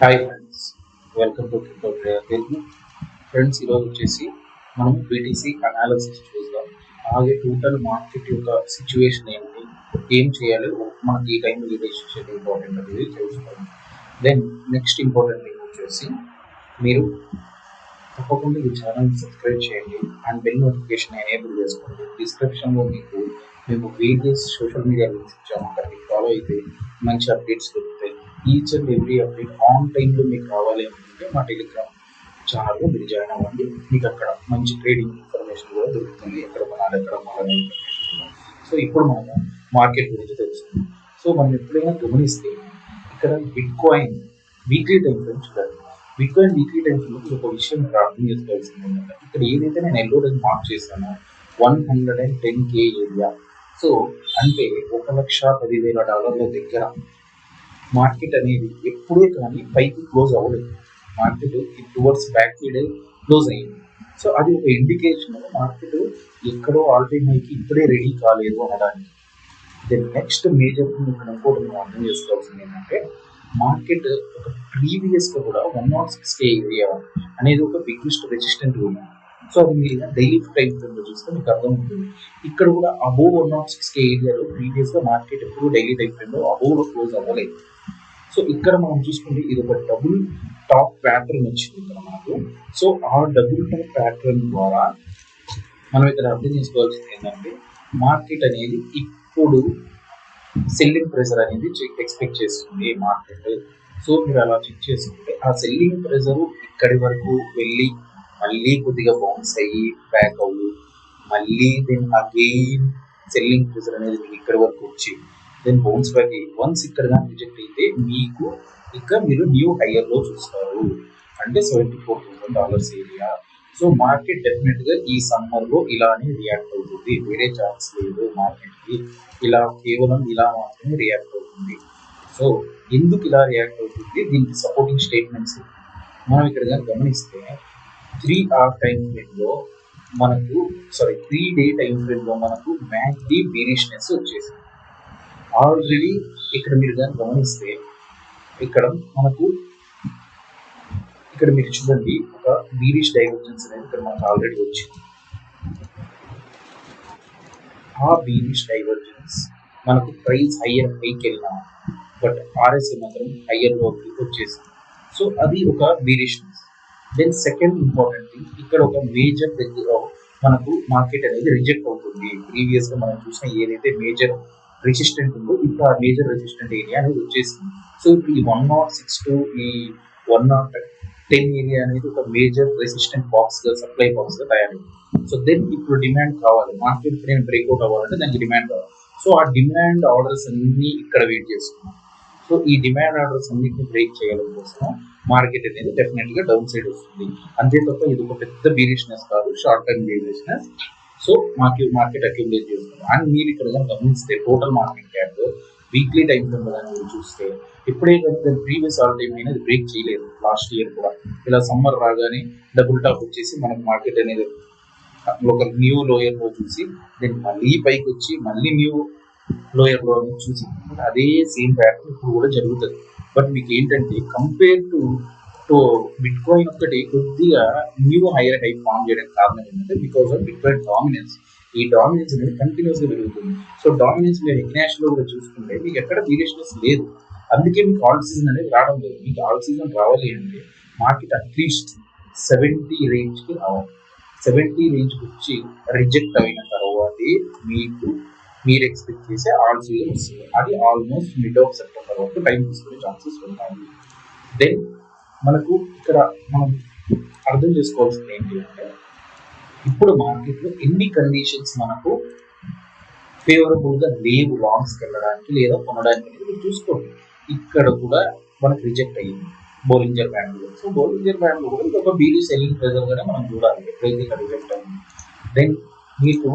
Hi friends, welcome to crypto trader Telugu. Friends, ఈరోజు వచ్చేసి మనం బీటీసీ అనాలిసిస్ చూద్దాం. అలాగే టోటల్ మార్కెట్ యొక్క సిచ్యువేషన్ ఏంటి, ఏం చేయాలి, మనకి ఈ టైంలో ఈ డెసిషన్ ఇంపార్టెంట్ అనేది తెలుసుకోవాలి. దెన్ నెక్స్ట్ ఇంపార్టెంట్ థింగ్ వచ్చేసి మీరు తప్పకుండా ఈ ఛానల్ సబ్స్క్రైబ్ చేయండి అండ్ బెల్ నోటిఫికేషన్ ఎనేబుల్ చేసుకోండి. డిస్క్రిప్షన్లో మీకు మేము వేరియస్ సోషల్ మీడియా లింక్స్ ఇచ్చాము, అక్కడికి ఫాలో అయితే మంచి అప్డేట్స్ దొరుకుతాయి. Each and every update on టైంలో మీకు రావాలి అనుకుంటే మా టెలిగ్రామ్ ఛానల్లో మీరు జాయిన్ అవ్వండి. మీకు అక్కడ మంచి ట్రేడింగ్ ఇన్ఫర్మేషన్ కూడా దొరుకుతుంది, ఎక్కడ కొనాలి ఎక్కడ అమ్మాలని ఇన్ఫర్మేషన్. సో ఇప్పుడు మనము మార్కెట్ గురించి తెలుసుకుందాం. సో మనం ఎప్పుడైనా గమనిస్తే ఇక్కడ bitcoin weekly time frame చూడాలి. Bitcoin weekly time frame ఒక విషయం మీరు అర్థం చేసుకోవాల్సింది ఏంటంటే, ఇక్కడ ఏదైతే నేను ఎల్లో లైన్ మార్క్ చేశానో 110K ఏరియా, సో అంటే $1,10,000 దగ్గర మార్కెట్ అనేది ఎప్పుడే కానీ పైకి క్లోజ్ అవ్వలేదు. Market towards back side close అయ్యింది. సో అది ఒక ఇండికేషన్ మార్కెట్ ఎక్కడో ఆల్ టైమ్ హైకి ఇప్పుడే రెడీ కాలేదు అనడానికి. దెన్ నెక్స్ట్ మేజర్ ఇక్కడ ఇంకోటి మనం అర్థం చేసుకోవాల్సింది ఏంటంటే, మార్కెట్ ఒక ప్రీవియస్గా కూడా 106K ఏరియా అనేది ఒక బిగ్గెస్ట్ రెసిస్టెంట్ ఏరియా. సో అది మీరు డైలీ టైం ఫ్రేమ్లో చూస్తే మీకు అర్థమవుతుంది. ఇక్కడ కూడా అబోవ్ 106K ఏరియాలో ప్రీవియస్గా మార్కెట్ ఎప్పుడు డైలీ టైం ఫ్రేమ్లో అబోవ్లో క్లోజ్ అవ్వలేదు. సో ఇక్కడ మనం చూసుకుంటే ఇది ఒక డబుల్ టాప్ ప్యాటర్న్ వచ్చింది ఇక్కడ మనకు. సో ఆ డబుల్ టాప్ ప్యాటర్న్ ద్వారా మనం ఇక్కడ అర్థం చేసుకోవాల్సింది ఏంటంటే, మార్కెట్ అనేది ఇప్పుడు సెల్లింగ్ ప్రెజర్ అనేది ఎక్స్పెక్ట్ చేస్తుంది మార్కెట్. సో మీరు అలా చెక్ చేసుకుంటే ఆ సెల్లింగ్ ప్రెజర్ ఇక్కడి వరకు వెళ్ళి మళ్ళీ కొద్దిగా బౌన్స్ అయ్యి బ్యాక్ అవ్వు, మళ్ళీ దెన్ అగైన్ సెల్లింగ్ ప్రెజర్ అనేది మీకు ఇక్కడి వరకు వచ్చి దెన్ బౌన్స్ బ్యాక్ అయ్యి వన్స్ ఇక్కడ కానీ రిజెక్ట్ అయితే మీకు ఇక్కడ మీరు న్యూ హైయర్లో చూస్తారు, అంటే $74,000 ఏరియా. సో మార్కెట్ డెఫినెట్గా ఈ సమ్మర్లో ఇలానే రియాక్ట్ అవుతుంది, వేరే ఛాన్స్ లేదు మార్కెట్కి. ఇలా కేవలం ఇలా మాత్రమే రియాక్ట్ అవుతుంది. సో ఎందుకు ఇలా రియాక్ట్ అవుతుంది, దీనికి సపోర్టింగ్ స్టేట్మెంట్స్ మనం ఇక్కడ కానీ గమనిస్తే 3 hour టైం ఫ్రేమ్లో మనకు 3-day టైం ఫ్రేమ్లో మనకు మ్యాక్డీ బీరిష్నెస్ వచ్చేసింది ఆల్రెడీ. ఇక్కడ మీరు కానీ గమనిస్తే ఇక్కడ మనకు ఇక్కడ మీరు చూడండి ఒక బీరిష్ డైవర్జెన్స్ అనేది ఇక్కడ మనకు ఆల్రెడీ వచ్చింది. ఆ బీరిష్ డైవర్జెన్స్ మనకు ప్రైస్ హయ్యర్ పైకి వెళ్ళినా బట్ ఆర్ఎస్ఐ మాత్రం హయ్యర్ లోకి వచ్చేసింది. సో అది ఒక బీరిష్నెస్. దెన్ సెకండ్ ఇంపార్టెంట్ థింగ్, ఇక్కడ ఒక మేజర్ దగ్గర మనకు మార్కెట్ అనేది రిజెక్ట్ అవుతుంది. ప్రీవియస్గా మనం చూసిన ఏదైతే మేజర్ రెసిస్టెంట్ ఉందో ఇప్పుడు ఆ మేజర్ రెసిస్టెంట్ ఏరియా అనేది వచ్చేసింది. సో ఇప్పుడు ఈ 106 టు ఈ 110 ఏరియా అనేది ఒక మేజర్ రెసిస్టెంట్ బాక్స్గా సప్లై బాక్స్గా తయారైంది. సో దెన్ ఇప్పుడు డిమాండ్ కావాలి, మార్కెట్ నేను బ్రేక్అవుట్ అవ్వాలంటే దానికి డిమాండ్ కావాలి. సో ఆ డిమాండ్ ఆర్డర్స్ అన్ని ఇక్కడ వెయిట్ చేస్తున్నాం. సో ఈ డిమాండ్ ఆర్డర్స్ అన్నింటినీ బ్రేక్ చేయడం కోసం మార్కెట్ అనేది డెఫినెట్గా డౌన్ సైడ్ వస్తుంది. అంతే తప్ప ఇది ఒక పెద్ద బీరిష్నెస్ కాదు, short term bearishness. So market accumulate చేస్తుంది. అండ్ మీరు ఇక్కడ గమనిస్తే total market cap weekly time frame మీరు చూస్తే ఇప్పుడే ప్రీవియస్ ఆల్ టైం అనేది బ్రేక్ చేయలేదు. లాస్ట్ ఇయర్ కూడా ఇలా సమ్మర్ రాగానే డబుల్ టాప్ వచ్చేసి మనకు మార్కెట్ అనేది ఒక న్యూ లోయర్ లో చూసి దెన్ మళ్ళీ పైకి వచ్చి మళ్ళీ న్యూ లోయర్ లో చూసి అదే సేమ్ ప్యాటర్న్ ఇప్పుడు కూడా జరుగుతుంది. బట్ మీకు ఏంటంటే కంపేర్ టు బిట్ కాయిన్ ఒక్కటి కొద్దిగా న్యూ హైయర్ హై ఫామ్ చేయడానికి కారణం ఏంటంటే because of bit coin dominance. ఈ డామినెన్స్ అనేది కంటిన్యూస్ గా పెరుగుతుంది. సో డామినెన్స్ మీరు ఇంటర్నేషనల్ లో కూడా చూసుకుంటే మీకు ఎక్కడ బీరిష్నెస్ లేదు. అందుకే మీకు ఆల్ సీజన్ అనేది రావడం లేదు. మీకు ఆల్ సీజన్ రావాలి అంటే మార్కెట్ అట్లీస్ట్ 70 రేంజ్కి రావాలి. 70 రేంజ్కి వచ్చి రిజెక్ట్ అయిన తర్వాతే మీకు మీరు ఎక్స్పెక్ట్ చేసే ఆల్ సీజన్ వస్తుంది. అది ఆల్మోస్ట్ మిడ్ ఆఫ్ సెప్టెంబర్ వరకు టైం తీసుకునే ఛాన్సెస్ ఉన్నాయి. దెన్ మనకు ఇక్కడ మనం అర్థం చేసుకోవాల్సింది ఏంటి అంటే, ఇప్పుడు మార్కెట్లో ఎన్ని కండిషన్స్ మనకు ఫేవరబుల్గా లేవు లాంగ్స్కి వెళ్ళడానికి లేదా కొనడానికి అనేది మీరు చూసుకోండి. ఇక్కడ కూడా మనకు రిజెక్ట్ అయ్యింది బోలింజర్ బ్యాండ్లో. సో బోలింజర్ బ్యాండ్లో కూడా ఇది ఒక బీలీ సెల్లింగ్ ప్రెజర్గానే మనం చూడాలి ఎప్పుడైతే ఇక్కడ రిజెక్ట్ అయింది. దెన్ మీకు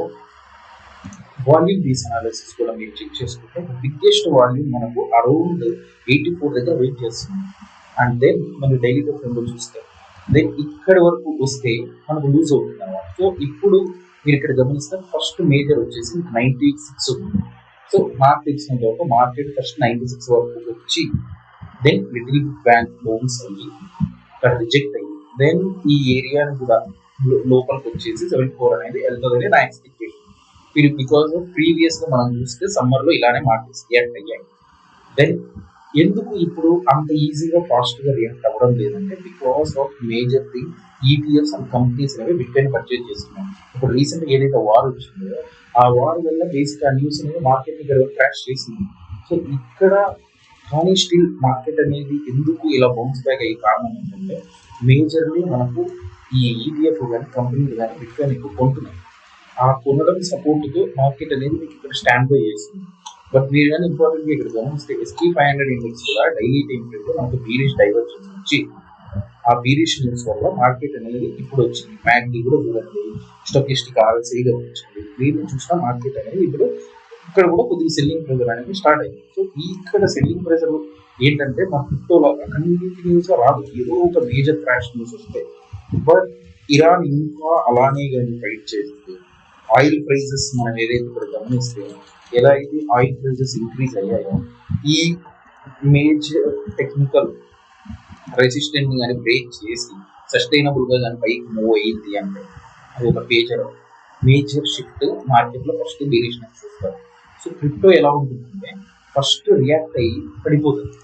వాల్యూమ్ బేస్ అనాలిసిస్ కూడా మీరు చెక్ చేసుకుంటే బిగ్గెస్ట్ వాల్యూమ్ మనకు అరౌండ్ 84 దగ్గర వెయిట్ చేస్తుంది. అండ్ దెన్ మనం డైలీ ఫ్రేమ్లో చూస్తే దెన్ ఇక్కడ వరకు వస్తే మనకు లూజ్ అవుతుంది అన్నమాట. సో ఇప్పుడు మీరు ఇక్కడ గమనిస్తే ఫస్ట్ మేజర్ వచ్చేసి 96 ఉంది. సో నాకు తెలిసినంత వరకు మార్కెట్ ఫస్ట్ 96 వరకు వచ్చి దెన్ లిటిల్ బ్యాంక్ లోన్స్ అయ్యి ఇక్కడ రిజెక్ట్ అయ్యి దెన్ ఈ ఏరియాని కూడా లోపలికి వచ్చేసి 74 అనేది వెళ్తుందని నా ఎక్స్పెక్టేషన్. బికాస్ ప్రీవియస్ గా మనం చూస్తే సమ్మర్ లో ఇలానే మార్కెట్స్ రియాక్ట్ అయ్యాయి. దెన్ ఎందుకు ఇప్పుడు అంత ఈజీగా ఫాస్ట్ గా రియాక్ట్ అవ్వడం లేదంటే because of major thing ETFs and companies అనేవి బిట్కాయిన్ పర్చేజ్ చేస్తున్నాయి. ఇప్పుడు రీసెంట్ గా ఏదైతే వార్ వచ్చిందో ఆ వార్ వల్ల బేసిక్ ఆ న్యూస్ అనేది మార్కెట్ క్రాష్ చేసింది. సో ఇక్కడ కానీ స్టిల్ మార్కెట్ అనేది ఎందుకు ఇలా బౌన్స్ బ్యాక్ అయ్యే కారణం ఏంటంటే మేజర్లీ మనకు ఈ ఈటీఎఫ్ కానీ కంపెనీలు కానీ బిట్కాయిన్ ఎక్కువ కొంటున్నాయి. ఆ కొనడం సపోర్ట్తో మార్కెట్ అనేది మీకు ఇక్కడ స్టాండ్ బై చేస్తుంది. బట్ మీరు కానీ ఇంపార్టెంట్గా ఇక్కడ గమనిస్తే SP500 ఇండెక్స్ కూడా డైలీ టైం ఫ్రేమ్లో మనకు బీరిష్ డైవర్జెన్స్ వచ్చి ఆ బీరిష్ న్యూస్ వల్ల మార్కెట్ అనేది ఇప్పుడు వచ్చింది. మ్యాగ్డీ కూడా చూడండి, స్టాకిస్టిక్ RSI వచ్చింది. వీటిని చూసిన మార్కెట్ అనేది ఇప్పుడు ఇక్కడ కూడా కొద్దిగా సెల్లింగ్ ప్రెజర్ అనేది స్టార్ట్ అయింది. సో ఇక్కడ సెల్లింగ్ ప్రెజర్ ఏంటంటే మన క్రిప్టో లాగా కంటిన్యూస్ రాదు, ఏదో ఒక మేజర్ క్రాష్ న్యూస్ వస్తే. బట్ ఇరాన్ ఇంకా అలానే కానీ ఫైట్ చేస్తుంది. ఆయిల్ ప్రైజెస్ మనం ఏదైతే ఇక్కడ గమనిస్తే ఎలా అయితే ఆయిల్ ప్రైజెస్ ఇంక్రీజ్ అయ్యాయో ఈ మేజర్ టెక్నికల్ రెసిస్టెంట్ కానీ బ్రేక్ చేసి సస్టైనబుల్ గా కానీ పైకి మూవ్ అయ్యింది అంటే అది ఒక మేజర్ షిఫ్ట్ మార్కెట్ లో ఫస్ట్ బేరిష్నెస్ చూస్తారు. సో క్రిప్టో ఎలా ఉంటుందంటే ఫస్ట్ రియాక్ట్ అయ్యి పడిపోతుంది.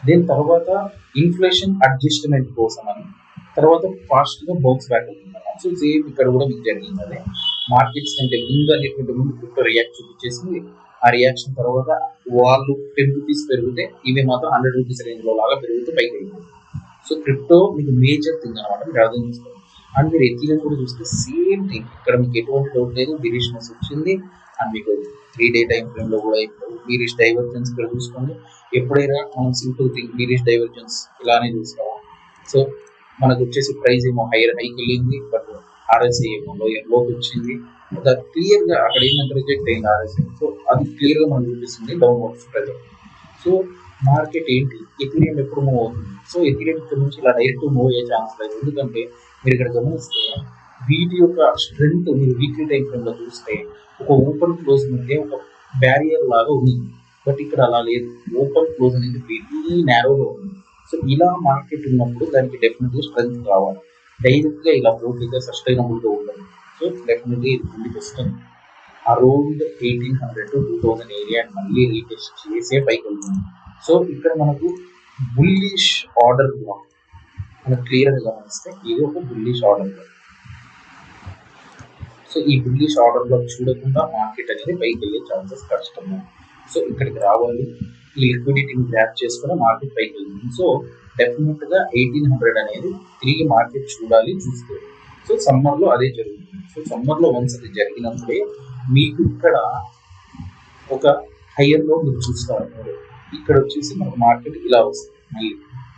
దీని తర్వాత ఇన్ఫ్లేషన్ అడ్జస్ట్మెంట్ కోసం అని తర్వాత ఫాస్ట్ గా బౌన్స్ బ్యాక్ అవుతుంది. సో సేమ్ ఇక్కడ కూడా మీకు జరిగింది అదే. మార్కెట్స్ కంటే ముందు అనేటువంటి ముందు క్రిప్టో రియాక్ట్ చూపించేసింది. ఆ రియాక్షన్ తర్వాత వాళ్ళు 10 రూపీస్ పెరిగితే ఇవి మాత్రం 100 రూపీస్ రేంజ్ లో లాగా పెరుగుతూ పైకి వెళ్ళింది. సో క్రిప్టో మీకు మేజర్ థింగ్ అనమాట, మీరు అర్థం చేసుకోండి. అండ్ మీరు ఎథీరియం కూడా చూస్తే సేమ్ థింగ్, ఇక్కడ మీకు ఎటువంటి డౌట్ లేదు, బీరిష్నెస్ వచ్చింది. అండ్ మీకు 3-day టైం ఫ్రేమ్ లో కూడా ఇప్పుడు బీరిష్ డైవర్జెన్స్ ఇక్కడ చూసుకోండి. ఎప్పుడైనా మనం సింపుల్ థింగ్ బీరిష్ డైవర్జెన్స్ ఇలానే చూస్తాము. సో మనకు వచ్చేసి ప్రైస్ ఏమో హైకి వెళ్ళింది, బట్ RSI ఏమో లోకి వచ్చింది. క్లియర్ గా అక్కడ ఏంటంటే రిజెక్ట్ అయింది RSI. సో అది క్లియర్ గా మనం చూపిస్తుంది డౌన్వర్డ్స్ ప్రెజర్. సో మార్కెట్ ఏంటి, ఎథీరియం ఎప్పుడు మూవ్ అవుతుంది? సో ఎథీరియం ఇక్కడ నుంచి ఇలా డైరెక్ట్ మూవ్ అయ్యే ఛాన్స్ లేదు. ఎందుకంటే మీరు ఇక్కడ గమనిస్తే వీటి యొక్క స్ట్రెంగ్త్ మీరు వీక్లీ టైం ఫ్రేమ్ లో చూస్తే ఒక ఓపెన్ క్లోజ్ మధ్య ఒక బ్యారియర్ లాగా ఉంది. బట్ ఇక్కడ అలా లేదు, ఓపెన్ క్లోజ్ అనేది వెరీ నేరోలో ఉంది. సో ఇలా మార్కెట్ ఉన్నప్పుడు దానికి డెఫినెట్లీ స్ట్రెంగ్త్ కావాలి. డైరెక్ట్ గా ఇలా పోటీగా సస్టైనబుల్ గా ఉంటుంది. సో డెఫినెట్లీ ఇది ముందుకు వస్తుంది. అరౌండ్ 1800 to 2000 ఏరియా మళ్ళీ రీటెస్ట్ చేసే పైకి వెళ్తుంది. సో ఇక్కడ మనకు బుల్లిష్ ఆర్డర్ బ్లాక్ మనకు క్లియర్ గా గమనిస్తే ఇది ఒక బుల్లిష్ ఆర్డర్ బ్లాక్. సో ఈ బుల్లిష్ ఆర్డర్ బ్లాక్ చూడకుండా మార్కెట్ అనేది పైకి వెళ్ళే ఛాన్సెస్ కష్టము. సో ఇక్కడికి రావాలి, ఈ లిక్విడిటీని గ్రాప్ చేసుకుని మార్కెట్ పైకి వెళ్తుంది. సో డెఫినెట్ గా 1800 అనేది తిరిగి మార్కెట్ చూడాలి, చూస్తే. సో సమ్మర్ లో అదే జరుగుతుంది. సో సమ్మర్ లో వన్స్ అది జరిగినప్పుడే మీకు ఇక్కడ ఒక హైయర్ లో మీరు చూస్తారు. ఇక్కడ వచ్చేసి మనకు మార్కెట్ ఇలా వస్తుంది,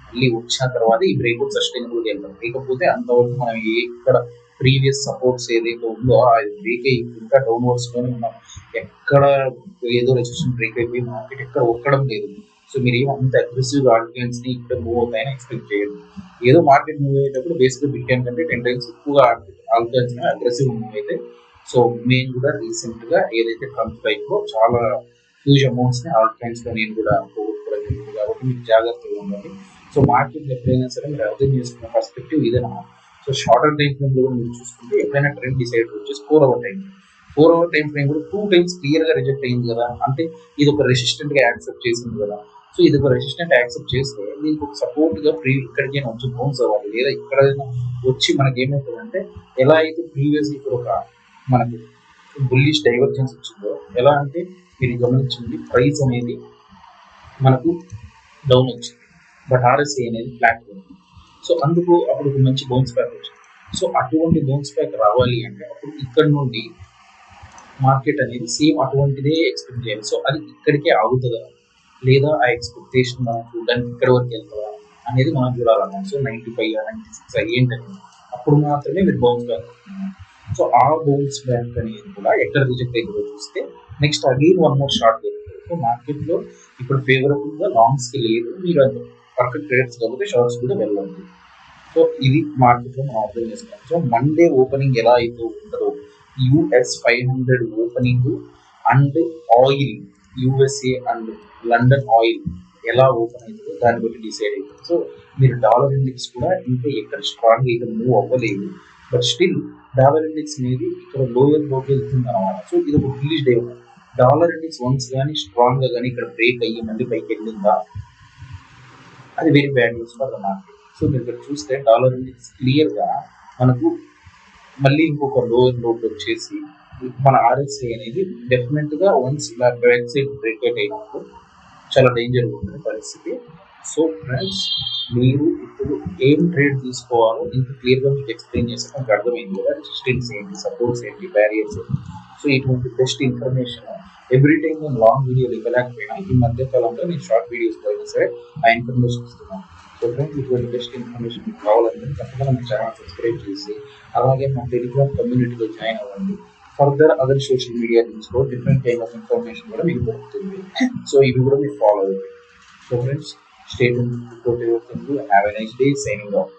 మళ్ళీ వచ్చిన తర్వాత ఈ బ్రేక్అవుట్ సస్టైనబుల్ గా వెళ్తాం. లేకపోతే అంతవరకు మనం ఇక్కడ ప్రీవియస్ సపోర్ట్స్ ఏదైతే ఉందో అది బ్రేక్ అయ్యి ఇంకా డౌన్వర్డ్స్ లోనే ఉన్నాం. ఎక్కడ ఏదో రెసిస్టెన్స్ బ్రేక్ అయిపోయి మార్కెట్ ఎక్కడ ఒక్కడం లేదు. సో మీరు అంత అగ్రెసివ్ ఆల్టర్నేట్స్ ని ఇక్కడ మూవ్ అవుతాయని ఎక్స్పెక్ట్ చేయదు. ఏదో మార్కెట్ మూవ్ అయ్యేటప్పుడు బేసిక్గా బిట్కాయిన్ కంటే 10 times ఎక్కువగా ఆల్టర్నేట్స్ అగ్రెసివ్ మూవ్ అయితే. సో మేము కూడా రీసెంట్ గా ఏదైతే ట్రంప్ బైక్ లో చాలా హ్యూజ్ అమౌంట్స్ ని ఆల్టర్నేట్స్ లో నేను కూడా పోగొట్టుకోవడం జరిగింది. కాబట్టి మీకు జాగ్రత్తగా ఉండాలి. సో మార్కెట్ ఎప్పుడైనా సరే మీరు అర్థం చేసుకున్న పర్స్పెక్టివ్ ఇదన్నమాట. సో షార్టర్ టైం ఫ్రేమ్ లో కూడా మీరు చూసుకుంటే ఎప్పుడైనా ట్రెండ్ డిసైడ్ వచ్చేసి 4 hour time 4 hour time frame కూడా 2 times క్లియర్ గా రిజెక్ట్ అయింది కదా, అంటే ఇది ఒక రెసిస్టెంట్ గా యాక్సెప్ట్ చేసింది కదా. సో ఇది ఒక రెసిస్టెంట్ యాక్సెప్ట్ చేస్తే దీనికి ఒక సపోర్ట్ గా ఇక్కడికైనా వచ్చి బౌన్స్ అవ్వాలి, లేదా ఎక్కడైనా వచ్చి మనకి ఏమవుతుందంటే ఎలా అయితే ప్రీవియస్ ఇప్పుడు ఒక మనకు బుల్లిష్ డైవర్జెన్స్ వచ్చిందో, ఎలా అంటే మీరు గమనించండి ప్రైస్ అనేది మనకు డౌన్ వచ్చింది, బట్ RSI అనేది ఫ్లాట్ ఉంది. సో అందుకు అప్పుడు ఒక మంచి బౌన్స్ బ్యాక్ వచ్చింది. సో అటువంటి బౌన్స్ బ్యాక్ రావాలి అంటే అప్పుడు ఇక్కడ నుండి మార్కెట్ అనేది సేమ్ అటువంటిదే ఎక్స్పెక్ట్ చేయాలి. సో అది ఇక్కడికే ఆగుతుందా లేదా ఆ ఎక్స్పెక్టేషన్ మనం చూడడానికి ఇక్కడ వరకు వెళ్తుందా అనేది మనం చూడాలన్నమాట. సో 95 96 ఏంటనేది అప్పుడు మాత్రమే మీరు బౌన్స్ బ్యాక్ అవుతుంది. సో ఆ బౌన్స్ బ్యాక్ అనేది కూడా ఎక్కడ రిజెక్ట్ అయితే చూస్తే నెక్స్ట్ అగైన్ 1 more షార్ట్ దొరుకుతుంది. సో మార్కెట్ లో ఇప్పుడు ఫేవరబుల్ గా లాంగ్స్ కి లేదు, మీరు పర్ఫెక్ట్ ట్రేడ్స్ కాబట్టి షార్ట్స్ కూడా వెళ్ళండి. సో ఇది మార్కెట్ లో మనం అర్థం చేసుకోవాలి. సో మండే ఓపెనింగ్ ఎలా అయితే ఉంటుందో US 500 opening and oil USA and London oil ఎలా ఓపెన్ అవుతుందో దాన్ని బట్టి డిసైడ్ అవుతుంది. సో మీరు డాలర్ ఇండెక్స్ కూడా ఇంకా ఎక్కడ స్ట్రాంగ్ అయితే మూవ్ అవ్వలేదు, బట్ స్టిల్ డాలర్ ఇండెక్స్ అనేది ఇక్కడ లోయర్ లోకి వెళ్తుంది అనమాట. సో ఇది ఒక bullish day. Dollar index once కానీ స్ట్రాంగ్ గా కానీ ఇక్కడ బ్రేక్ అయ్యి మళ్ళీ పైకి వెళ్ళిందా, అది very bad news for the market. So మీరు ఇక్కడ చూస్తే డాలర్ ఇండెక్స్ క్లియర్ గా మనకు మళ్ళీ ఇంకొక లోయర్ లోకి వచ్చేసి మన ఆర్ఎస్ఐ అనేది డెఫినెట్ గా వన్స్ ఇలా బ్యాక్ సైడ్ బ్రేక్ అవుట్ అయినప్పుడు చాలా డేంజర్ ఉంటుంది పరిస్థితి. సో ఫ్రెండ్స్, మీరు ఇప్పుడు ఏం ట్రేడ్ తీసుకోవాలో ఇంత క్లియర్గా మీకు ఎక్స్ప్లెయిన్ చేస్తే మీకు అర్థమైంది కదా. రెసిస్టెన్స్ ఏంటి, సపోర్ట్స్ ఏంటి, బ్యారియర్స్ ఏంటి. సో ఇటువంటి బెస్ట్ ఇన్ఫర్మేషన్ ఎవ్రీ టైం నేను లాంగ్ వీడియోలు ఇవ్వలేకపోయినా ఈ మధ్య కాలంలో నేను షార్ట్ వీడియోస్లో అయినా సరే ఆ ఇన్ఫర్మేషన్ ఇస్తున్నాను. సో ఫ్రెండ్స్, ఇటువంటి బెస్ట్ ఇన్ఫర్మేషన్ మీకు కావాలంటే తప్పకుండా మన ఛానల్ సబ్స్క్రైబ్ చేసి అలాగే మా టెలిగ్రామ్ కమ్యూనిటీలో జాయిన్ అవ్వండి. ఫర్దర్ అదర్ సోషల్ మీడియా లింక్స్లో డిఫరెంట్ కైండ్ ఆఫ్ ఇన్ఫర్మేషన్ కూడా మీకు దొరుకుతుంది. సో ఇవి కూడా మీరు ఫాలో అవ్వండి. So friends, stay tuned to Crypto Thinking and have a nice day. Signing off.